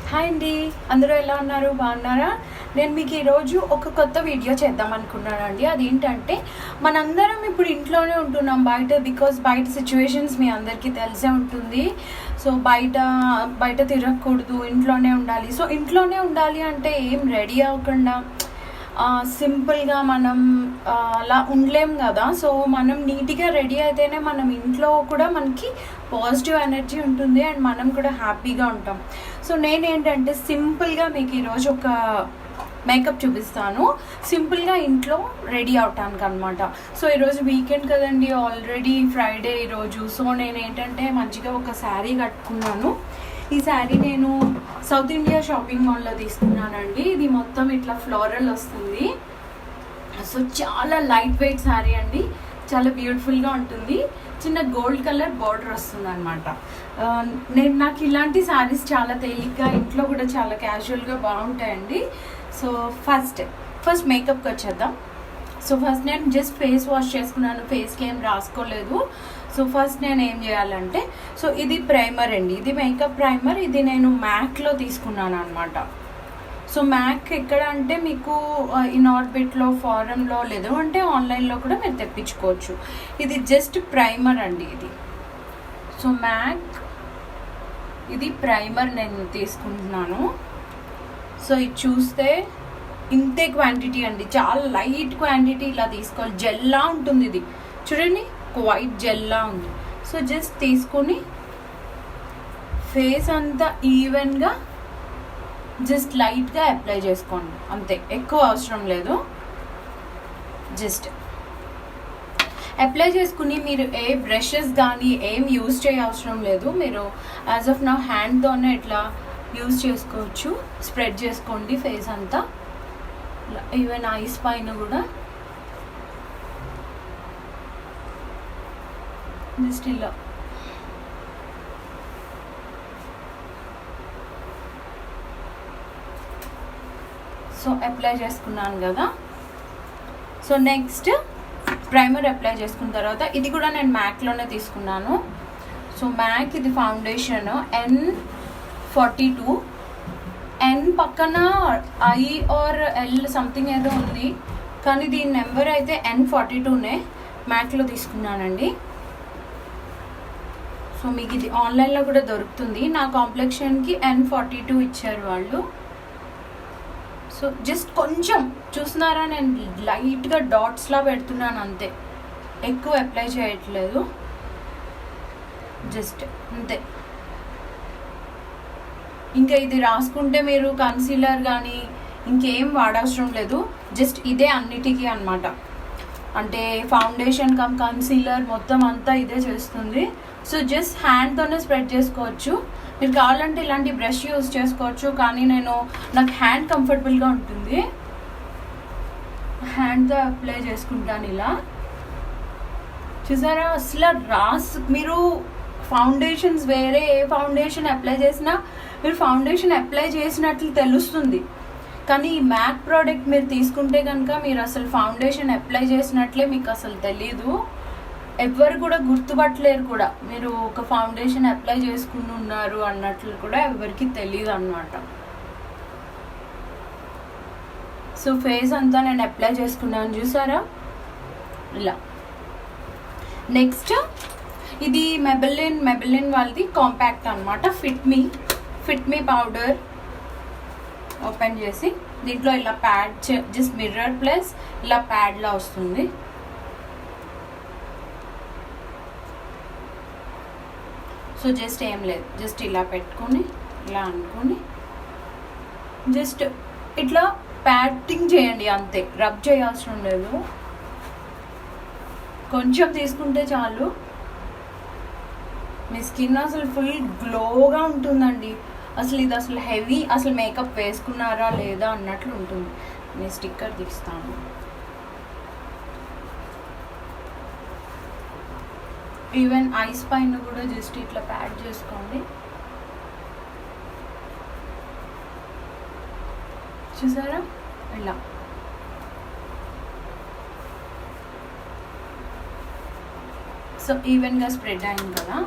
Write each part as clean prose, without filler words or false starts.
Hi అండి, అందరూ ఎలా ఉన్నారు? బాగున్నారా? నేను మీకు ఈరోజు ఒక కొత్త వీడియో చేద్దాం అనుకున్నానండి. అదేంటంటే మనందరం ఇప్పుడు ఇంట్లోనే ఉంటున్నాం బికాస్ బయట సిచ్యువేషన్స్ మీ అందరికీ తెలిసే ఉంటుంది. సో బయట తిరగకూడదు, ఇంట్లోనే ఉండాలి. సో ఇంట్లోనే ఉండాలి అంటే ఏం రెడీ అవ్వకుండా సింపుల్గా మనం అలా ఉండలేం కదా. సో మనం నీట్గా రెడీ అయితేనే మనం ఇంట్లో కూడా మనకి పాజిటివ్ ఎనర్జీ ఉంటుంది అండ్ మనం కూడా హ్యాపీగా ఉంటాం. సో నేనేంటంటే సింపుల్గా మీకు ఈరోజు ఒక మేకప్ చూపిస్తాను, సింపుల్గా ఇంట్లో రెడీ అవటానికి అనమాట. సో ఈరోజు వీకెండ్ కదండి, ఆల్రెడీ ఫ్రైడే ఈరోజు. సో నేను ఏంటంటే మంచిగా ఒక శారీ కట్టుకున్నాను. ఈ శారీ నేను సౌత్ ఇండియా షాపింగ్ మాల్లో తీసుకున్నానండి. ఇది మొత్తం ఇట్లా ఫ్లోరల్ వస్తుంది. సో చాలా లైట్ వెయిట్ శారీ అండి, చాలా బ్యూటిఫుల్గా ఉంటుంది. చిన్న గోల్డ్ కలర్ బార్డర్ వస్తుంది అనమాట. నాకు ఇలాంటి శారీస్ చాలా తేలిగ్గా ఇంట్లో కూడా చాలా క్యాజువల్గా బాగుంటాయండి. సో ఫస్ట్ మేకప్కి వచ్చేద్దాం. సో ఫస్ట్ నేను జస్ట్ ఫేస్ వాష్ చేసుకున్నాను, ఫేస్కి ఏం రాసుకోలేదు. సో ఫస్ట్ నేను ఏం చేయాలంటే, సో ఇది ప్రైమర్ అండి, ఇది మేకప్ ప్రైమర్. ఇది నేను మ్యాక్లో తీసుకున్నాను అనమాట. సో మ్యాక్ ఎక్కడ అంటే మీకు ఇన్ ఆర్బిట్లో, ఫారెన్లో, లేదు అంటే ఆన్లైన్లో కూడా మీరు తెప్పించుకోవచ్చు. ఇది జస్ట్ ప్రైమర్ అండి ఇది. సో మ్యాక్ ఇది ప్రైమర్ నేను తీసుకుంటున్నాను. సో ఇది చూస్తే ఇంతే క్వాంటిటీ అండి, చాలా లైట్ క్వాంటిటీ. ఇలా తీసుకోవాలి, జెల్లా ఉంటుంది ఇది చూడండి, వైట్ జెల్లా ఉంది. సో జస్ట్ తీసుకొని ఫేస్ అంతా ఈవెన్గా జస్ట్ లైట్గా అప్లై చేసుకోండి, అంతే, ఎక్కువ అవసరం లేదు. జస్ట్ అప్లై చేసుకుని మీరు ఏ బ్రషెస్ కానీ ఏం యూజ్ చేయ అవసరం లేదు. మీరు యాజ్ ఆఫ్ నౌ హ్యాండ్తోనే ఇట్లా యూజ్ చేసుకోవచ్చు. స్ప్రెడ్ చేసుకోండి ఫేస్ అంతా, ఈవెన్ ఐస్ పైన కూడా జస్ట్ ఇలా. సో అప్లై చేసుకున్నాను కదా. సో నెక్స్ట్ ప్రైమర్ అప్లై చేసుకున్న తర్వాత, ఇది కూడా నేను మ్యాక్లోనే తీసుకున్నాను. సో మ్యాక్ ఇది ఫౌండేషన్ N42. N పక్కన I ఆర్ L సంథింగ్ ఏదో ఉంది, కానీ దీని నెంబర్ అయితే N42నే మ్యాక్లో తీసుకున్నానండి. సో మీకు ఇది ఆన్లైన్లో కూడా దొరుకుతుంది. నా కాంప్లెక్షన్కి N42 ఇచ్చారు వాళ్ళు. సో జస్ట్ కొంచెం చూస్తున్నారా, నేను లైట్గా డాట్స్లా పెడుతున్నాను అంతే, ఎక్కువ అప్లై చేయట్లేదు, జస్ట్ అంతే. ఇంకా ఇది రాసుకుంటే మీరు కన్సీలర్ కానీ ఇంకేం వాడవసరం లేదు. జస్ట్ ఇదే అన్నిటికీ అనమాట, అంటే ఫౌండేషన్ కమ్ కన్సీలర్ మొత్తం అంతా ఇదే చేస్తుంది. సో జస్ట్ హ్యాండ్తోనే స్ప్రెడ్ చేసుకోవచ్చు. మీరు కావాలంటే ఇలాంటి బ్రష్ యూజ్ చేసుకోవచ్చు, కానీ నాకు హ్యాండ్ కంఫర్టబుల్గా ఉంటుంది, హ్యాండ్తో అప్లై చేసుకుంటాను ఇలా. చూసారా, అసలు మీరు ఫౌండేషన్స్ వేరే ఏ ఫౌండేషన్ అప్లై చేసినా మీరు ఫౌండేషన్ అప్లై చేసినట్లు తెలుస్తుంది, కానీ ఈ మ్యాక్ ప్రోడక్ట్ మీరు తీసుకుంటే కనుక మీరు అసలు ఫౌండేషన్ అప్లై చేసినట్లే మీకు అసలు తెలీదు. ఎవరు కూడా గుర్తుపట్టలేరు కూడా, మీరు ఒక ఫౌండేషన్ అప్లై చేసుకుని ఉన్నారు అన్నట్లు కూడా ఎవరికి తెలియదు అన్నమాట. సో ఫేస్ అంతా నేను అప్లై చేసుకున్నాను, చూసారా ఇలా. నెక్స్ట్ ఇది మెబెలిన్ వాళ్ళది కాంపాక్ట్ అనమాట, ఫిట్ మీ పౌడర్. ఓపెన్ చేసి దీంట్లో ఇలా ప్యాడ్, జస్ట్ మిర్రర్ ప్లస్ ఇలా ప్యాడ్లా వస్తుంది. సో జస్ట్ ఏం లేదు, జస్ట్ ఇలా పెట్టుకొని ఇలా అనుకొని జస్ట్ ఇట్లా ప్యాటింగ్ చేయండి అంతే, రబ్ చేయాల్సిన లేదు, కొంచెం తీసుకుంటే చాలు. మీ స్కిన్ అసలు ఫుల్ గ్లోగా ఉంటుందండి. అసలు ఇది అసలు హెవీ, అసలు మేకప్ వేసుకున్నారా లేదా అన్నట్లు ఉంటుంది. నేను స్టిక్కర్ తీస్తాను. ఈవెన్ ఐస్ పైన కూడా జస్ట్ ఇట్లా ప్యాడ్ చేసుకోండి, చూసారా ఇలా. సో ఈవెన్గా స్ప్రెడ్ అయింది కదా.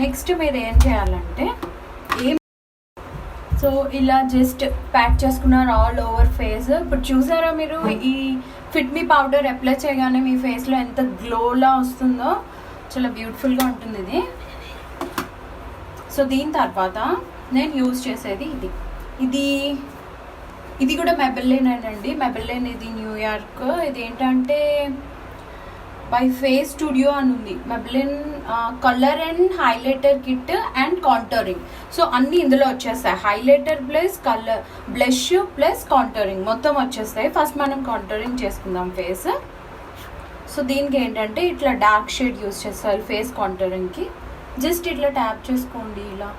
నెక్స్ట్ మీరు ఏం చేయాలంటే, సో ఇలా జస్ట్ ప్యాక్ చేసుకున్నారు ఆల్ ఓవర్ ఫేస్. ఇప్పుడు చూసారా మీరు ఈ ఫిట్ మీ పౌడర్ అప్లై చేయగానే మీ ఫేస్లో ఎంత గ్లోలా వస్తుందో, చాలా బ్యూటిఫుల్గా ఉంటుంది ఇది. సో దీని తర్వాత నేను యూజ్ చేసేది ఇది కూడా మెబెలిన్ అండి. మెబెలిన్ ఇది న్యూయార్క్. ఇది ఏంటంటే బై ఫేస్ స్టూడియో అని ఉంది. Maybelline colour and highlighter kit and contouring. So అన్నీ ఇందులో వచ్చేస్తాయి. Highlighter plus colour, blush plus contouring మొత్తం వచ్చేస్తాయి. ఫస్ట్ మనం కాంటోరింగ్ చేసుకుందాం ఫేస్. సో దీనికి ఏంటంటే ఇట్లా డార్క్ షేడ్ యూజ్ చేస్తారు ఫేస్ కాంటోరింగ్కి. జస్ట్ ఇట్లా ట్యాప్ చేసుకోండి ఇలా.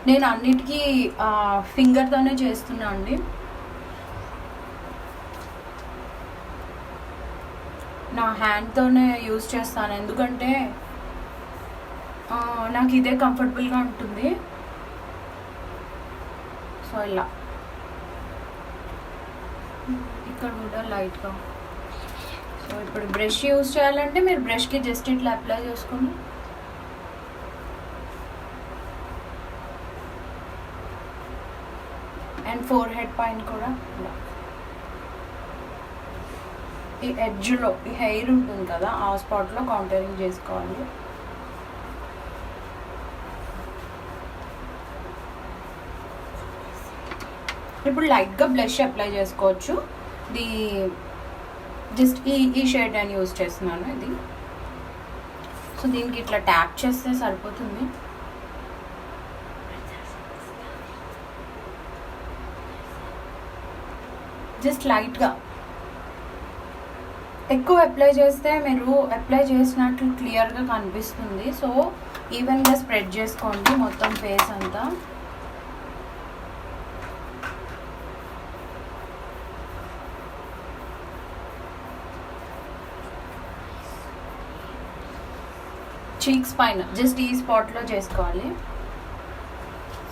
నేను అన్నిటికీ ఫింగర్తోనే చేస్తున్నా అండి. నా హ్యాండ్తోనే యూజ్ చేస్తాను, ఎందుకంటే నాకు ఇదే కంఫర్టబుల్గా ఉంటుంది. సో ఇలా ఇక్కడ కూడా లైట్గా. సో ఇప్పుడు బ్రష్ యూజ్ చేయాలంటే మీరు బ్రష్కి జస్ట్ ఇట్లా అప్లై చేసుకుని అండ్ ఫోర్ హెడ్ పైన కూడా ఇలా ఈ ఎడ్జ్లో ఈ హెయిర్ ఉంటుంది కదా, ఆ స్పాట్లో కాంటోరింగ్ చేసుకోవాలి. ఇప్పుడు లైట్గా బ్లష్ అప్లై చేసుకోవచ్చు. ఇది జస్ట్ ఈ షేడ్ అని యూజ్ చేస్తున్నాను ఇది. సో దీనికి ఇట్లా ట్యాప్ చేస్తే సరిపోతుంది. జస్ట్ లైట్గా, ఎక్కువ అప్లై చేస్తే మీరు అప్లై చేసినట్లు క్లియర్గా కనిపిస్తుంది. సో ఈవెన్గా స్ప్రెడ్ చేసుకోండి మొత్తం ఫేస్ అంతా. చీక్స్ పైన జస్ట్ ఈ స్పాట్లో చేసుకోవాలి.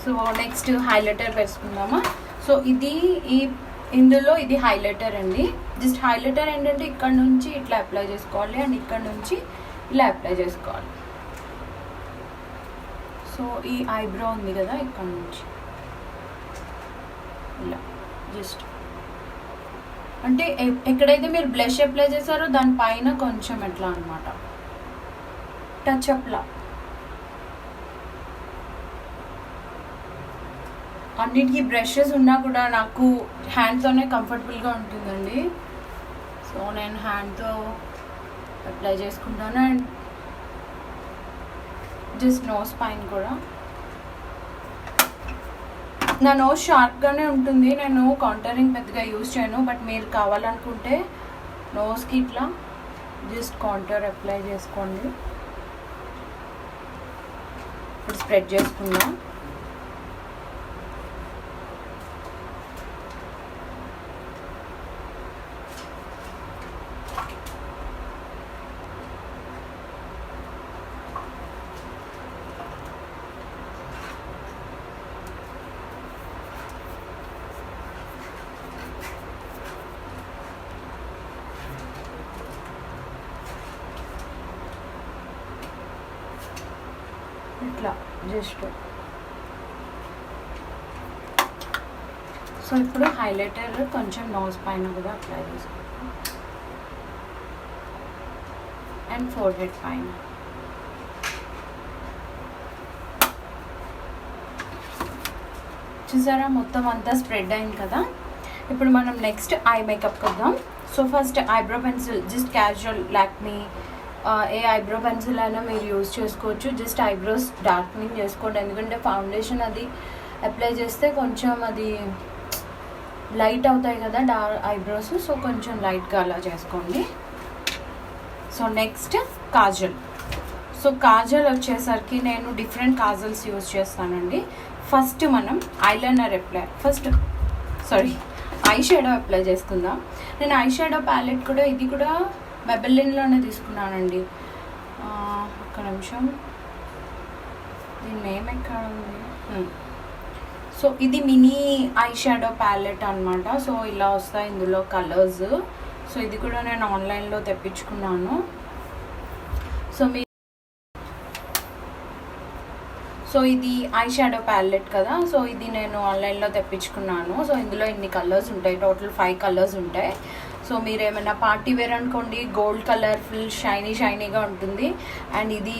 సో నెక్స్ట్ హైలైటర్ వేసుకుందామా. సో ఇందులో ఇది హైలైటర్ అండి. జస్ట్ హైలైటర్ ఏంటంటే ఇక్కడ నుంచి ఇట్లా అప్లై చేసుకోవాలి అండ్ ఇక్కడ నుంచి ఇలా అప్లై చేసుకోవాలి. సో ఈ ఐబ్రో ఉంది కదా, ఇక్కడ నుంచి ఇలా జస్ట్ అంటే ఎక్కడైతే మీరు బ్లష్ అప్లై చేశారో దానిపైన కొంచెం ఎట్లా అనమాట టచ్ అప్లా. అన్నిటికీ బ్రషెస్ ఉన్నా కూడా నాకు హ్యాండ్తోనే కంఫర్టబుల్గా ఉంటుందండి. సో నేను హ్యాండ్తో అప్లై చేసుకుంటాను. అండ్ జస్ట్ నోస్ పైన కూడా. నా నోస్ షార్ప్గానే ఉంటుంది, నేను కాంటోరింగ్ పెద్దగా యూజ్ చేయను. బట్ మీరు కావాలనుకుంటే నోస్కి ఇట్లా జస్ట్ కాంటోర్ అప్లై చేసుకోండి. ఇప్పుడు స్ప్రెడ్ చేసుకుందాం. ఇట్లా జస్ట్. సో ఇప్పుడు హైలైటర్ కొంచెం నోస్ పైన కూడా అప్లై చేసుకుంటాం అండ్ ఫోర్ హెడ్ పైన. చూసారా మొత్తం అంతా స్ప్రెడ్ అయింది కదా. ఇప్పుడు మనం నెక్స్ట్ ఐ మేకప్ వద్దాం. So first eyebrow pencil, just casual Lakme ఏ ఐబ్రో పెన్సిల్ అయినా మీరు యూజ్ చేసుకోవచ్చు. జస్ట్ ఐబ్రోస్ డార్క్నింగ్ చేసుకోండి, ఎందుకంటే ఫౌండేషన్ అది అప్లై చేస్తే కొంచెం అది లైట్ అవుతాయి కదా ఐబ్రోస్. సో కొంచెం లైట్గా అలా చేసుకోండి. So next Kajal. So Kajal వచ్చేసరికి నేను డిఫరెంట్ కాజల్స్ యూజ్ చేస్తానండి. ఫస్ట్ మనం ఐలైనర్ ఐ షాడో అప్లై చేసుకుందాం. నేను ఐ షాడో ప్యాలెట్ కూడా ఇది కూడా మెబెలిన్లోనే తీసుకున్నానండి. ఒక్క నిమిషం, దీని నేమ్ ఎక్కడ ఉంది. సో ఇది మినీ ఐ షాడో ప్యాలెట్ అనమాట. సో ఇలా వస్తాయి ఇందులో కలర్స్. సో ఇది కూడా నేను ఆన్లైన్లో తెప్పించుకున్నాను. సో సో ఇది ఐ షాడో ప్యాలెట్ కదా, సో ఇది నేను ఆన్లైన్లో తెప్పించుకున్నాను. సో ఇందులో ఇన్ని కలర్స్ ఉంటాయి, టోటల్ 5 కలర్స్ ఉంటాయి. సో మీరు ఏమైనా పార్టీ వేర్ అనుకోండి, గోల్డ్ కలర్ ఫుల్ షైనీగా ఉంటుంది. అండ్ ఇది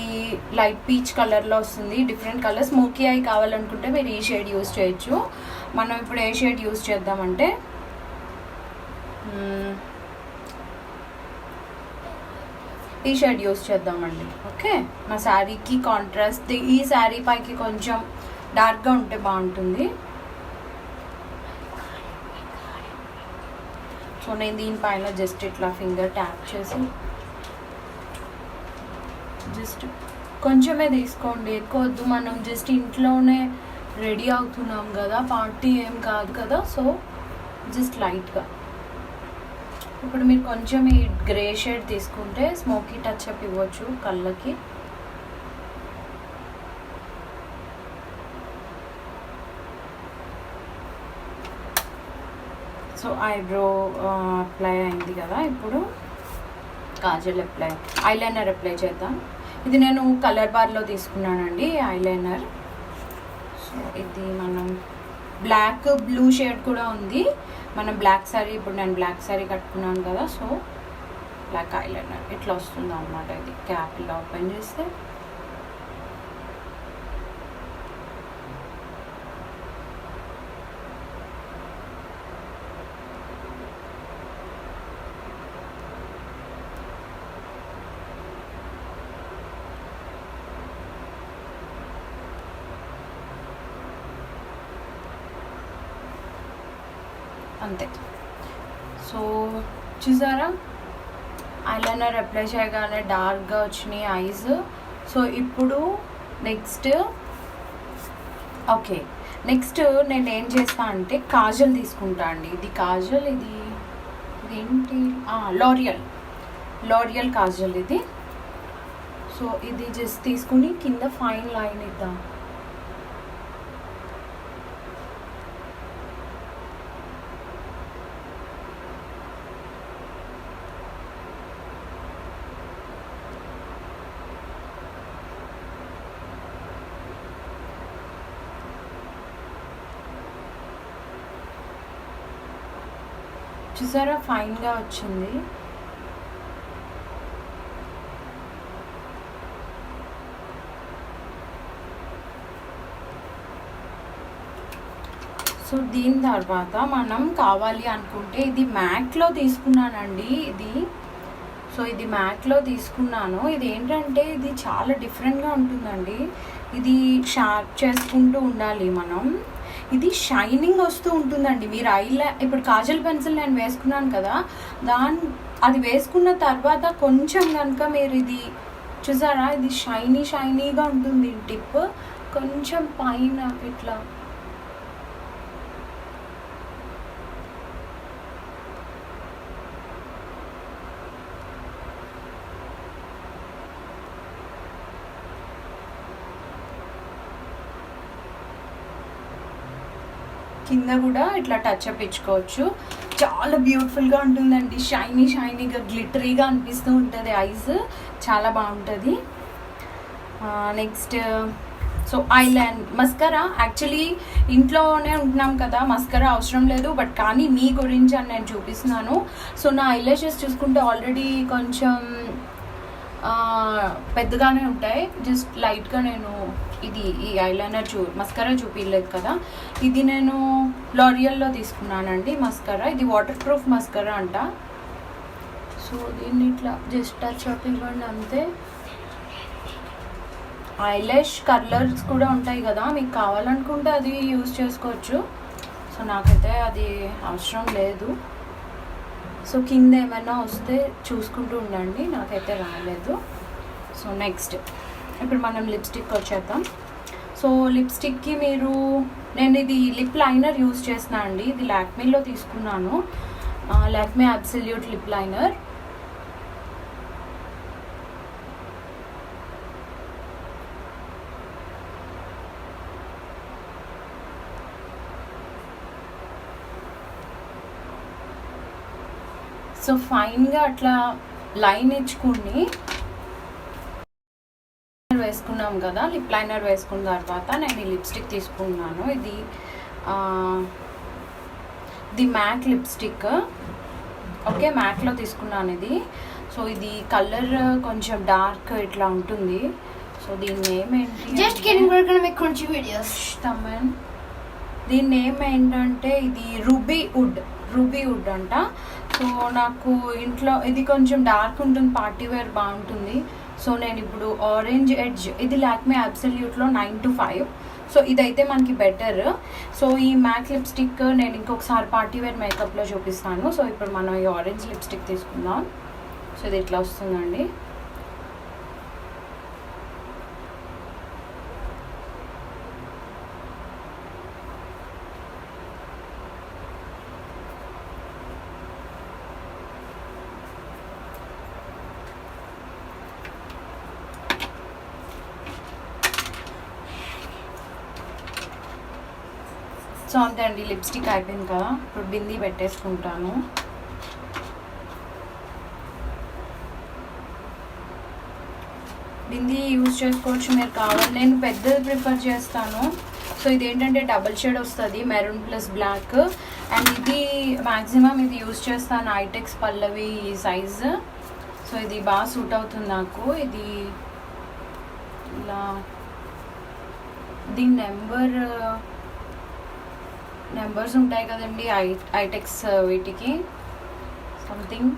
లైట్ పీచ్ కలర్లో వస్తుంది. డిఫరెంట్ కలర్స్, స్మోకీ ఐ కావాలనుకుంటే మీరు ఈ షేడ్ యూస్ చేయొచ్చు. మనం ఇప్పుడు ఏ షేడ్ యూస్ చేద్దామంటే ఈ షేడ్ యూస్ చేద్దామండి. ఓకే, నా శారీకి కాంట్రాస్ట్, ఈ శారీ పైకి కొంచెం డార్క్గా ఉంటే బాగుంటుంది. సో నేను దీనిపైన జస్ట్ ఇట్లా ఫింగర్ ట్యాప్ చేసి జస్ట్ కొంచెమే తీసుకోండి, ఎక్కువ వద్దు. మనం జస్ట్ ఇంట్లోనే రెడీ అవుతున్నాం కదా, పార్టీ ఏం కాదు కదా. సో జస్ట్ లైట్గా. ఇప్పుడు మీరు కొంచెం ఈ గ్రే షేడ్ తీసుకుంటే స్మోకీ టచ్ అప్ ఇవ్వచ్చు కళ్ళకి. సో ఐబ్రో అప్లై అయింది కదా, ఇప్పుడు కాజల్ అప్లై, ఐలైనర్ అప్లై చేద్దాం. ఇది నేను కలర్ బార్లో తీసుకున్నానండి ఐలైనర్. సో ఇది మనం బ్లాక్ బ్లూ షేడ్ కూడా ఉంది. మనం బ్లాక్ శారీ, ఇప్పుడు నేను బ్లాక్ శారీ కట్టుకున్నాను కదా, సో బ్లాక్ ఐలైనర్ ఇట్లా వస్తుంది అన్నమాట. ఇది క్యాప్ ఇలా ఓపెన్ చేస్తే అంతే. సో చూసారా, ఐలైనర్ అప్లై చేయగానే డార్క్గా వచ్చినాయి ఐస్. సో ఇప్పుడు నెక్స్ట్ నేను ఏం చేస్తా అంటే కాజల్ తీసుకుంటా అండి. ఇది కాజల్, ఇదేంటి, లోరియల్ కాజల్ ఇది. సో ఇది జస్ట్ తీసుకుని కింద ఫైన్ లైన్ ఇద్దాం. చూసారా, ఫైన్గా వచ్చింది. సో దీని తర్వాత మనం కావాలి అనుకుంటే, ఇది మ్యాక్లో తీసుకున్నానండి ఇది. సో ఇది మ్యాక్లో తీసుకున్నాను. ఇది ఏంటంటే ఇది చాలా డిఫరెంట్గా ఉంటుందండి. ఇది షార్ప్ చేసుకుంటూ ఉండాలి మనం. ఇది షైనింగ్ వస్తూ ఉంటుందండి. మీరు ఇప్పుడు కాజల్ పెన్సిల్ నేను వేసుకున్నాను కదా, అది వేసుకున్న తర్వాత కొంచెం కనుక మీరు ఇది చూసారా, ఇది షైనీగా ఉంటుంది. టిప్ కొంచెం పైన ఇట్లా కింద కూడా ఇట్లా టచ్ అప్ ఇచ్చుకోవచ్చు. చాలా బ్యూటిఫుల్గా ఉంటుందండి. షైనీగా గ్లిటరీగా అనిపిస్తూ ఉంటుంది ఐస్, చాలా బాగుంటుంది. Next so mascara. యాక్చువల్లీ ఇంట్లోనే ఉంటున్నాం కదా, మస్కరా అవసరం లేదు, బట్ కానీ మీ గురించి అని నేను చూపిస్తున్నాను. సో నా ఐలాషెస్ చూసుకుంటే ఆల్రెడీ కొంచెం పెద్దగానే ఉంటాయి. జస్ట్ లైట్గా నేను ఈ ఐలైనర్ మస్కరా చూపించలేదు కదా, ఇది నేను లోరియల్లో తీసుకున్నానండి మస్కరా. ఇది వాటర్ ప్రూఫ్ మస్కరా అంట. సో దీన్ని ఇట్లా జస్ట్ టచ్ అప్ ఇవ్వండి అంతే. ఐలాష్ కర్లర్స్ కూడా ఉంటాయి కదా, మీకు కావాలనుకుంటే అది యూజ్ చేసుకోవచ్చు. సో నాకైతే అది అవసరం లేదు. సో కింద ఏమైనా వస్తే చూసుకుంటూ ఉండండి, నాకైతే రాలేదు. సో నెక్స్ట్ ఇప్పుడు మనం లిప్స్టిక్ వచ్చేద్దాం. సో లిప్స్టిక్కి నేను ఇది లిప్ లైనర్ యూజ్ చేస్తున్నా అండి. ఇది లాక్మీలో తీసుకున్నాను, Lakme absolute lip liner. So ఫైన్గా అట్లా లైన్ ఇచ్చుకుని వేసుకున్నాం కదా, లిప్ లైనర్ వేసుకున్న తర్వాత నేను ఈ లిప్స్టిక్ తీసుకున్నాను. ఇది ది మ్యాక్ లిప్స్టిక్. ఓకే, మ్యాక్లో తీసుకున్నాను ఇది. సో ఇది కలర్ కొంచెం డార్క్ ఇట్లా ఉంటుంది. సో దీని నేమ్ ఏంటి, దీని నేమ్ ఏంటంటే ఇది రూబీ వుడ్ అంట. సో నాకు ఇంట్లో ఇది కొంచెం డార్క్ ఉంటుంది, పార్టీ వేర్ బాగుంటుంది. సో నేను ఇప్పుడు ఆరెంజ్ ఎడ్జ్, ఇది లాక్మే అబ్సల్యూట్లో 9 to 5. సో ఇదైతే మనకి బెటర్. సో ఈ మ్యాక్ లిప్స్టిక్ నేను ఇంకొకసారి పార్టీ వేర్ మేకప్లో చూపిస్తాను. సో ఇప్పుడు మనం ఈ ఆరెంజ్ లిప్స్టిక్ తీసుకుందాం. సో ఇది ఇట్లా వస్తుందండి. సో అంతే అండి, లిప్స్టిక్ అయిపోయింది కదా. ఇప్పుడు బిందీ పెట్టేసుకుంటాను. బిందీ యూజ్ చేసుకోవచ్చు మీరు కావాలి, నేను పెద్దది ప్రిఫర్ చేస్తాను. సో ఇదేంటంటే డబుల్ షేడ్ వస్తుంది, మెరూన్ ప్లస్ బ్లాక్. అండ్ ఇది మ్యాక్సిమం ఇది యూజ్ చేస్తాను, ఐటెక్స్ పల్లవి సైజ్. సో ఇది బాగా సూట్ అవుతుంది నాకు. ఇది ఇలా దీని నెంబర్స్ ఉంటాయి కదండి ఐటెక్స్ వీటికి సంథింగ్.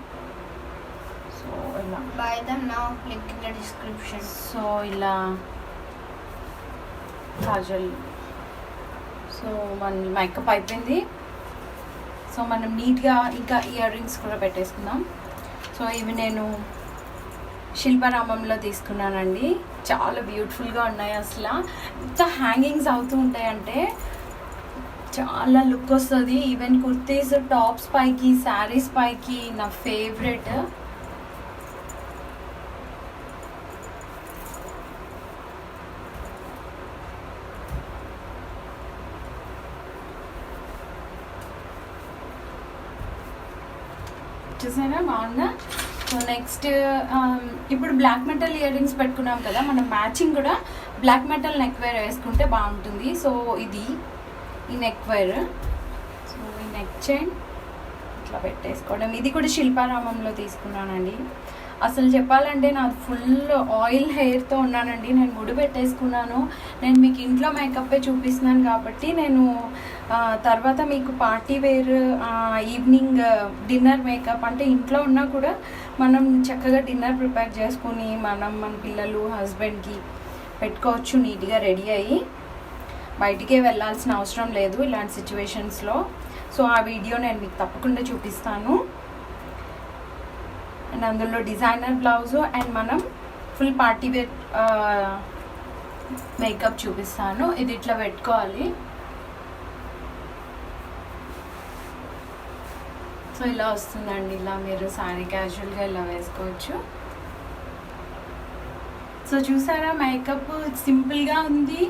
సో ఇలా by them now, link in the description. So ఇలా కాజల్. సో మన మేకప్ అయిపోయింది. సో మనం నీట్గా ఇంకా ఇయర్ రింగ్స్ కూడా పెట్టేసుకుందాం. సో ఇవి నేను శిల్పారామంలో తీసుకున్నానండి. చాలా బ్యూటిఫుల్గా ఉన్నాయి. అసలు ఎంత హ్యాంగింగ్స్ అవుతూ ఉంటాయంటే చాలా లుక్ వస్తుంది. ఈవెన్ కుర్తీస్, టాప్స్ పైకి, శారీస్ పైకి నా ఫేవరెట్. చూసారా బాగుందా. సో నెక్స్ట్ ఇప్పుడు బ్లాక్ మెటల్ ఇయర్ రింగ్స్ పెట్టుకున్నాం కదా, మనం మ్యాచింగ్ కూడా బ్లాక్ మెటల్ నెక్ వేర్ వేసుకుంటే బాగుంటుంది. సో ఇది ఈ నెక్ వైర్. సో ఈ నెక్ చైన్ ఇట్లా పెట్టేసుకోవడం. ఇది కూడా శిల్పారామంలో తీసుకున్నానండి. అసలు చెప్పాలంటే నాకు ఫుల్ ఆయిల్ హెయిర్తో ఉన్నానండి. నేను ముడి పెట్టేసుకున్నాను. నేను మీకు ఇంట్లో మేకప్పే చూపిస్తున్నాను కాబట్టి నేను తర్వాత మీకు party wear, evening dinner makeup అంటే ఇంట్లో ఉన్నా కూడా మనం చక్కగా డిన్నర్ ప్రిపేర్ చేసుకుని మన పిల్లలు, హస్బెండ్కి పెట్టుకోవచ్చు నీట్గా రెడీ అయ్యి. బయటికే వెళ్ళాల్సిన అవసరం లేదు ఇలాంటి సిచ్యువేషన్స్లో. సో ఆ వీడియో నేను మీకు తప్పకుండా చూపిస్తాను. అండ్ అందులో డిజైనర్ బ్లౌజు అండ్ మనం ఫుల్ పార్టీ వేర్ మేకప్ చూపిస్తాను. ఇది ఇట్లా పెట్టుకోవాలి. సో ఇలా వస్తుందండి. ఇలా మీరు సారీ క్యాజువల్గా ఇలా వేసుకోవచ్చు. సో చూసారా, మేకప్ సింపుల్గా ఉంది,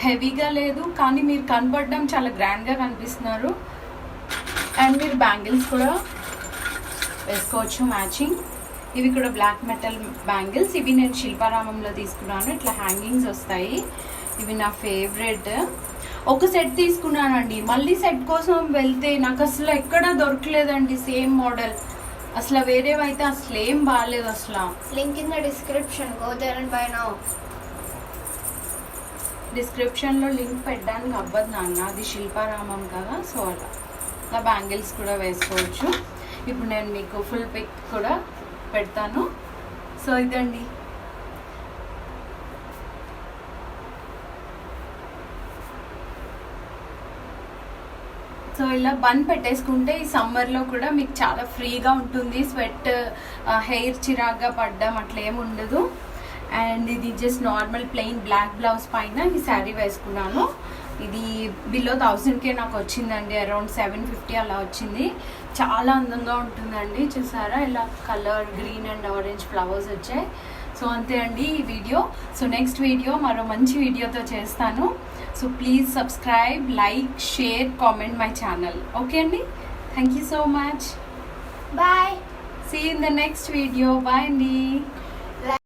హెవీగా లేదు, కానీ మీరు కనపడడం చాలా గ్రాండ్గా కనిపిస్తున్నారు. అండ్ మీరు బ్యాంగిల్స్ కూడా వేసుకోవచ్చు మ్యాచింగ్. ఇవి కూడా బ్లాక్ మెటల్ బ్యాంగిల్స్. ఇవి నేను శిల్పారామంలో తీసుకున్నాను. ఇట్లా హ్యాంగింగ్స్ వస్తాయి. ఇవి నా ఫేవరెట్. ఒక సెట్ తీసుకున్నానండి, మళ్ళీ సెట్ కోసం వెళ్తే నాకు అసలు ఎక్కడా దొరకలేదండి సేమ్ మోడల్. అసలు వేరేవైతే అసలు ఏం బాగాలేదు. అసలు link in the description, go there and buy now. డిస్క్రిప్షన్లో లింక్ పెట్టడానికి అవ్వదు నాన్న, అది శిల్పారామం కదా. సో అలా బ్యాంగిల్స్ కూడా వేసుకోవచ్చు. ఇప్పుడు నేను మీకు ఫుల్ పిక్ కూడా పెడతాను. సో ఇదండి. సో ఇలా బన్ పెట్టేసుకుంటే ఈ సమ్మర్లో కూడా మీకు చాలా ఫ్రీగా ఉంటుంది. స్వెట్, హెయిర్ చిరాగ్గా పడ్డం అట్లా ఏమి ఉండదు. అండ్ ఇది just normal plain black blouse పైన ఈ శారీ వేసుకున్నాను. ఇది బిలో 1000కే నాకు వచ్చిందండి, అరౌండ్ 750 అలా వచ్చింది. చాలా అందంగా ఉంటుందండి. చూసారా, ఇలా colour green and orange flowers వచ్చాయి. సో అంతే అండి ఈ వీడియో. సో నెక్స్ట్ వీడియో మరో మంచి వీడియోతో చేస్తాను. So please subscribe, like, share, comment my channel. Okay అండి, thank you so much. Bye. See in the next video. Bye అండి.